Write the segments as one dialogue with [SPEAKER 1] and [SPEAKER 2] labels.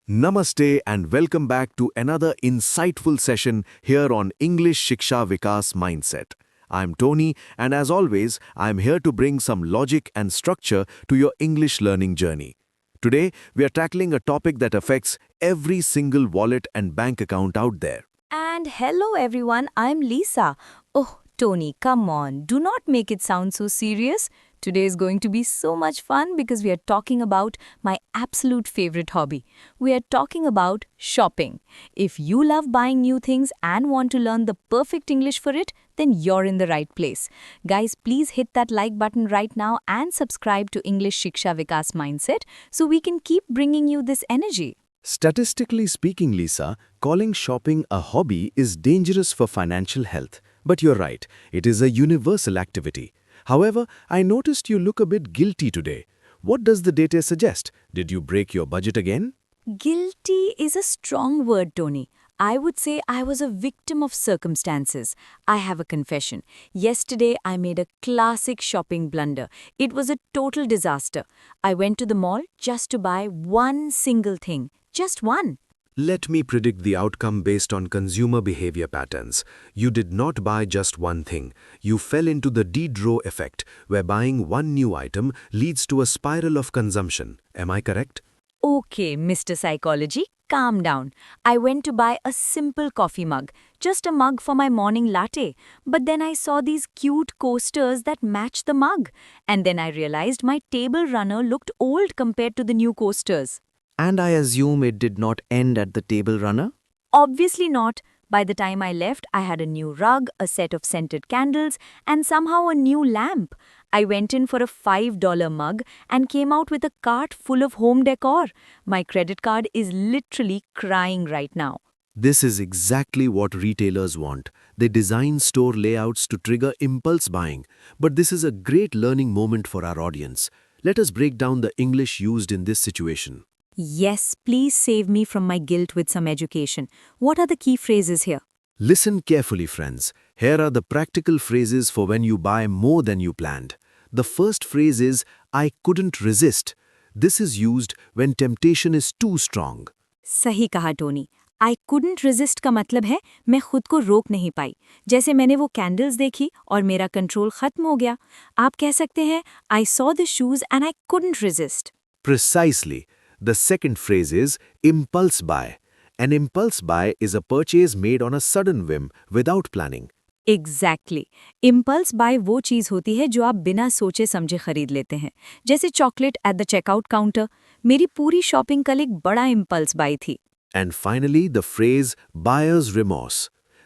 [SPEAKER 1] Namaste and welcome back to another insightful session here on English Shiksha Vikas Mindset. I'm Tony and as always, I'm here to bring some logic and structure to your English learning journey. Today, we are tackling a topic that affects every single wallet and bank account out there.
[SPEAKER 2] And hello everyone, I'm Lisa. Oh, Tony, come on, do not make it sound so serious. Today is going to be so much fun because we are talking about my absolute favorite hobby. We are talking about shopping. If you love buying new things and want to learn the perfect English for it, then you're in the right place. Guys, please hit that like button right now and subscribe to English Shiksha Vikas Mindset so we can keep bringing you this energy.
[SPEAKER 1] Statistically speaking, Lisa, calling shopping a hobby is dangerous for financial health. But you're right, it is a universal activity. However, I noticed you look a bit guilty today. What does the data suggest? Did you break your budget again?
[SPEAKER 2] Guilty is a strong word, Tony. I would say I was a victim of circumstances. I have a confession. Yesterday, I made a classic shopping blunder. It was a total disaster. I went to the mall just to buy one single thing. Just one.
[SPEAKER 1] Let me predict the outcome based on consumer behavior patterns. You did not buy just one thing. You fell into the Diderot effect, where buying one new item leads to a spiral of consumption. Am I correct?
[SPEAKER 2] Okay, Mr. Psychology, calm down. I went to buy a simple coffee mug, just a mug for my morning latte. But then I saw these cute coasters that matched the mug. And then I realized my table runner looked old compared to the new coasters.
[SPEAKER 3] And I assume it did not end at the table runner?
[SPEAKER 2] Obviously not. By the time I left, I had a new rug, a set of scented candles, and somehow a new lamp. I went in for a $5 mug and came out with a cart full of home decor. My credit card is literally crying right now.
[SPEAKER 1] This is exactly what retailers want. They design store layouts to trigger impulse buying. But this is a great learning moment for our audience. Let us break down the English used in this situation.
[SPEAKER 2] Yes, please save me from my guilt with some education. What are the key phrases here?
[SPEAKER 1] Listen carefully, friends. Here are the practical phrases for when you buy more than you planned. The first phrase is, I couldn't resist. This is used when temptation is too strong.
[SPEAKER 2] सही कहा Tony. I couldn't resist का मतलब है मैं खुद को रोक नहीं पाई. जैसे मैंने वो कैंडल्स देखी और मेरा कंट्रोल खत्म हो गया. आप कह सकते हैं I saw the shoes and I couldn't resist.
[SPEAKER 1] Precisely. The second phrase is impulse buy. An impulse buy is a purchase made on a sudden whim without planning.
[SPEAKER 2] Exactly. Impulse buy वो चीज़ होती है जो आप बिना सोचे समझे खरीद लेते हैं. जैसे chocolate at the checkout counter. मेरी पूरी शॉपिंग कल एक बड़ा impulse buy थी.
[SPEAKER 1] And finally, the phrase buyer's remorse.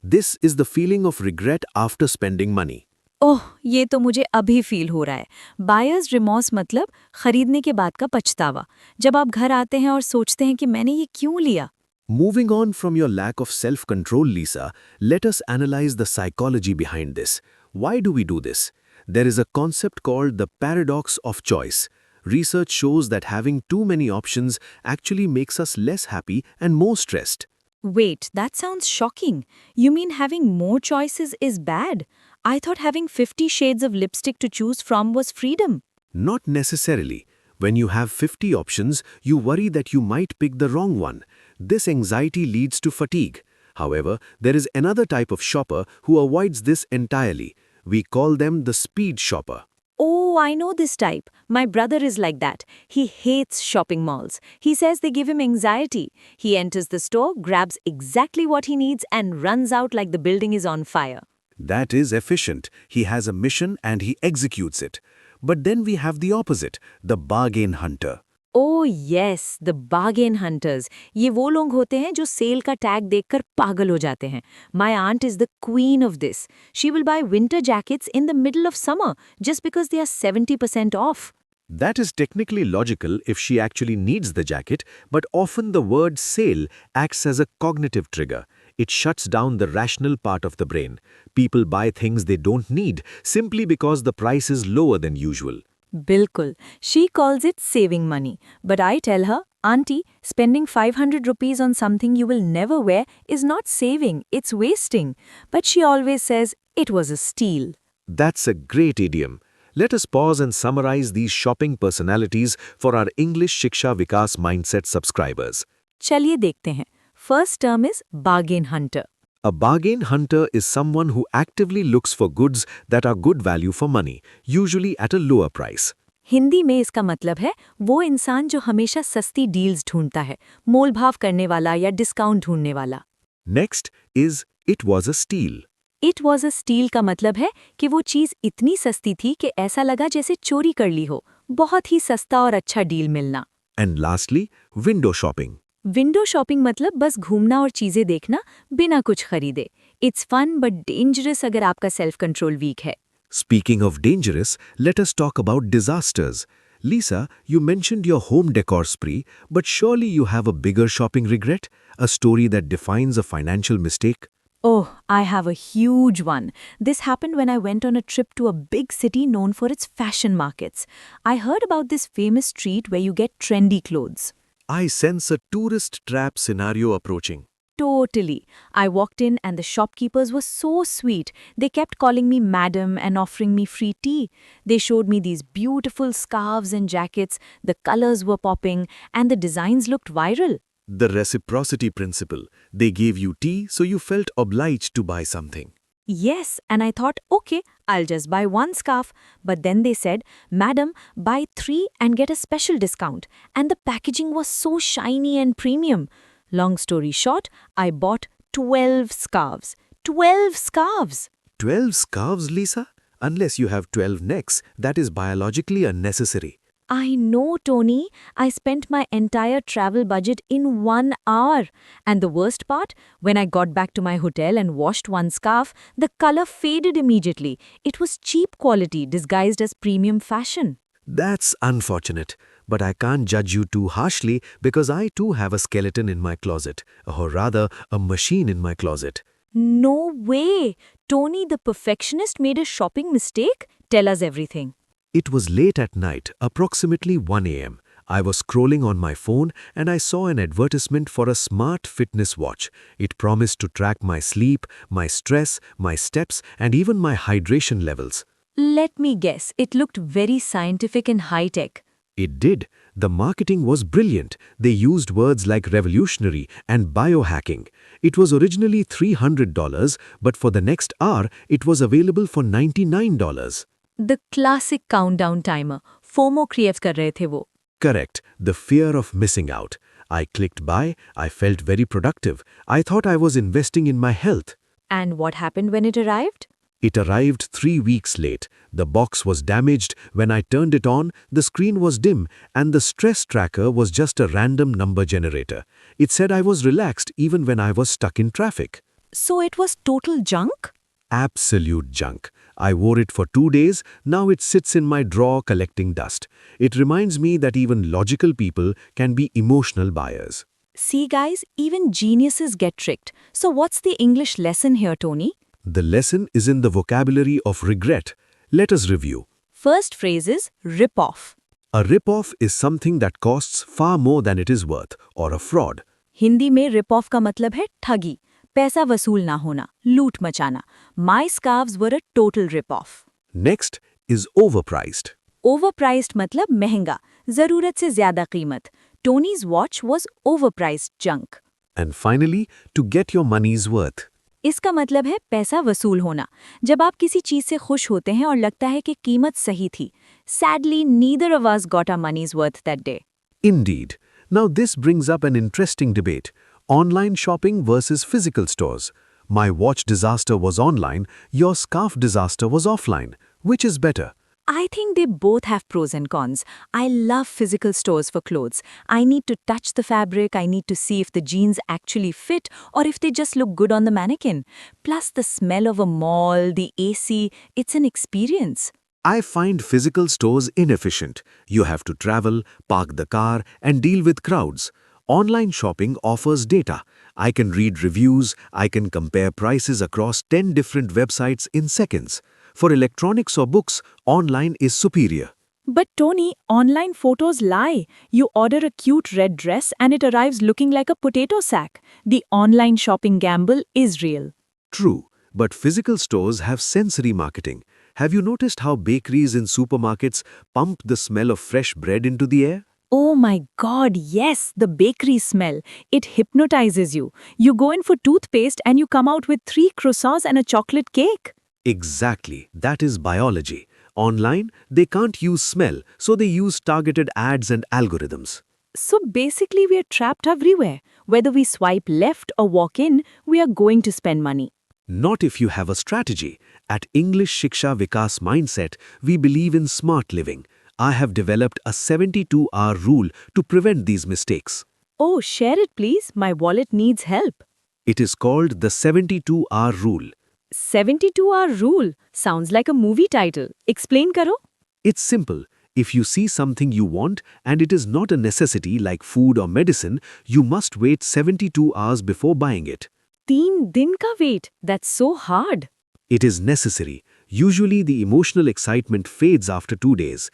[SPEAKER 1] This is the feeling of regret after spending money.
[SPEAKER 2] ओह, ये तो मुझे अभी फील हो रहा है. बायर्स रिमॉर्स मतलब खरीदने के बाद का पछतावा. जब आप घर आते हैं और सोचते हैं कि मैंने ये क्यों लिया.
[SPEAKER 1] Moving on from your lack of self-control, Lisa, let us analyze the psychology behind this. Why do we do this? There is a concept called the paradox of choice. Research shows that having too many options actually makes us less happy and more stressed.
[SPEAKER 2] Wait, that sounds shocking. You mean having more choices is bad? I thought having 50 shades of lipstick to choose from was freedom.
[SPEAKER 1] Not necessarily. When you have 50 options, you worry that you might pick the wrong one. This anxiety leads to fatigue. However, there is another type of shopper who avoids this entirely. We call them the speed shopper.
[SPEAKER 2] Oh, I know this type. My brother is like that. He hates shopping malls. He says they give him anxiety. He enters the store, grabs exactly what he needs, and runs out like the building is on fire.
[SPEAKER 1] That is efficient. He has a mission and he executes it. But then we have the opposite, the bargain hunter.
[SPEAKER 2] Oh yes, the bargain hunters. ये वो लोग होते हैं जो cell का tag देखकर पागल हो जाते हैं. My aunt is the queen of this. She will buy winter jackets in the middle of summer just because they are 70% off.
[SPEAKER 1] That is technically logical if she actually needs the jacket, but often the word sale acts as a cognitive trigger. It shuts down the rational part of the brain. People buy things they don't need simply because the price is lower than usual.
[SPEAKER 2] Bilkul. She calls it saving money. But I tell her, Auntie, spending 500 rupees on something you will never wear is not saving, it's wasting. But she always says, it was a steal.
[SPEAKER 1] That's a great idiom. Let us pause and summarize these shopping personalities for our English Shiksha Vikas Mindset subscribers.
[SPEAKER 2] चलिए देखते हैं। First term is bargain Hunter.
[SPEAKER 1] A bargain hunter is someone who actively looks for goods that are good value for money, usually at a lower price.
[SPEAKER 2] Hindi में इसका मतलब है वो इंसान जो हमेशा सस्ती डील्स ढूंढता है, मोल भाव करने वाला या डिस्काउंट ढूंढने वाला।
[SPEAKER 1] Next is it was a steal.
[SPEAKER 2] It was a steel का मतलब है कि वो चीज़ इतनी सस्ती थी कि ऐसा लगा जैसे चोरी कर ली हो। बहुत ही सस्ता और अच्छा डील मिलना।
[SPEAKER 1] And lastly, window shopping.
[SPEAKER 2] Window shopping मतलब बस घूमना और चीज़ें देखना बिना कुछ खरीदे। इट्स फन बट डेंजरस अगर आपका सेल्फ कंट्रोल वीक है।
[SPEAKER 1] Speaking of dangerous, let us talk about disasters. Lisa, you mentioned your home decor spree, but surely you have a bigger shopping regret? A story that defines a financial mistake?
[SPEAKER 2] Oh, I have a huge one. This happened when I went on a trip to a big city known for its fashion markets. I heard about this famous street where you get trendy clothes.
[SPEAKER 1] I sense a tourist trap scenario approaching.
[SPEAKER 2] Totally. I walked in and the shopkeepers were so sweet. They kept calling me madam and offering me free tea. They showed me these beautiful scarves and jackets. The colors were popping and the designs looked viral.
[SPEAKER 1] The reciprocity principle. They gave you tea, so you felt obliged to buy something.
[SPEAKER 2] Yes, and I thought, okay, I'll just buy one scarf. But then they said, madam, buy 3 and get a special discount. And the packaging was so shiny and premium. Long story short, I bought 12 scarves. 12 scarves!
[SPEAKER 1] 12 scarves, Lisa? Unless you have 12 necks, that is biologically unnecessary.
[SPEAKER 2] I know, Tony. I spent my entire travel budget in 1 hour. And the worst part, when I got back to my hotel and washed one scarf, the color faded immediately. It was cheap quality disguised as premium fashion.
[SPEAKER 1] That's unfortunate, but I can't judge you too harshly because I too have a skeleton in my closet, or rather, a machine in my closet.
[SPEAKER 2] No way! Tony the perfectionist made a shopping mistake? Tell us everything.
[SPEAKER 1] It was late at night, approximately 1 a.m. I was scrolling on my phone and I saw an advertisement for a smart fitness watch. It promised to track my sleep, my stress, my steps, and even my hydration levels.
[SPEAKER 2] Let me guess, it looked very scientific and high-tech.
[SPEAKER 1] It did. The marketing was brilliant. They used words like revolutionary and biohacking. It was originally $300, but for the next hour, it was available for $99.
[SPEAKER 2] The classic countdown timer. FOMO create कर रहे थे वो.
[SPEAKER 1] Correct. The fear of missing out. I clicked buy. I felt very productive. I thought I was investing in my health.
[SPEAKER 2] And what happened when it arrived?
[SPEAKER 1] It arrived 3 weeks late. The box was damaged. When I turned it on, the screen was dim, and the stress tracker was just a random number generator. It said I was relaxed even when I was stuck in traffic.
[SPEAKER 2] So it was total junk?
[SPEAKER 1] Absolute junk. I wore it for 2 days. Now it sits in my drawer collecting dust. It reminds me that even logical people can be emotional buyers.
[SPEAKER 2] See guys, even geniuses get tricked. So what's the English lesson here, Tony?
[SPEAKER 1] The lesson is in the vocabulary of regret. Let us review.
[SPEAKER 2] First phrase is rip-off.
[SPEAKER 1] A rip-off is something that costs far more than it is worth, or a fraud.
[SPEAKER 2] Hindi में rip-off का मतलब है ठगी, पैसा वसूल ना होना, लूट मचाना. My scarves were a total rip-off.
[SPEAKER 1] Next is overpriced.
[SPEAKER 2] Overpriced मतलब महंगा, जरूरत से ज्यादा कीमत. Tony's watch was overpriced junk.
[SPEAKER 1] And finally, to get your money's worth.
[SPEAKER 2] इसका मतलब है पैसा वसूल होना. जब आप किसी चीज से खुश होते हैं और लगता है कि कीमत सही थी. Sadly, neither of us got our money's worth that day.
[SPEAKER 1] Indeed. Now this brings up an interesting debate. Online shopping versus physical stores. My watch disaster was online, your scarf disaster was offline. Which is better?
[SPEAKER 2] I think they both have pros and cons. I love physical stores for clothes. I need to touch the fabric, I need to see if the jeans actually fit or if they just look good on the mannequin. Plus the smell of a mall, the AC, it's an experience.
[SPEAKER 1] I find physical stores inefficient. You have to travel, park the car, and deal with crowds. Online shopping offers data. I can read reviews, I can compare prices across 10 different websites in seconds. For electronics or books, online is superior.
[SPEAKER 4] But Tony, online photos lie. You order a cute red dress and it arrives looking like a potato sack. The online shopping gamble is real.
[SPEAKER 1] True, but physical stores have sensory marketing. Have you noticed how bakeries in supermarkets pump the smell of fresh bread into the air?
[SPEAKER 4] Oh my god, yes, the bakery smell. It hypnotizes you. You go in for toothpaste and you come out with 3 croissants and a chocolate cake.
[SPEAKER 1] Exactly, that is biology. Online, they can't use smell, so they use targeted ads and algorithms.
[SPEAKER 4] So basically, we are trapped everywhere. Whether we swipe left or walk in, we are going to spend money.
[SPEAKER 1] Not if you have a strategy. At English Shiksha Vikas Mindset, we believe in smart living. I have developed a 72-hour rule to prevent these mistakes.
[SPEAKER 4] Oh, share it please. My wallet needs help.
[SPEAKER 1] It is called the 72-hour rule.
[SPEAKER 4] 72-hour rule. Sounds like a movie title. Explain karo.
[SPEAKER 1] It's simple. If you see something you want and it is not a necessity like food or medicine, you must wait 72 hours before buying it.
[SPEAKER 4] 3 दिन का wait. That's so hard.
[SPEAKER 1] It is necessary. Usually the emotional excitement fades after 2 days.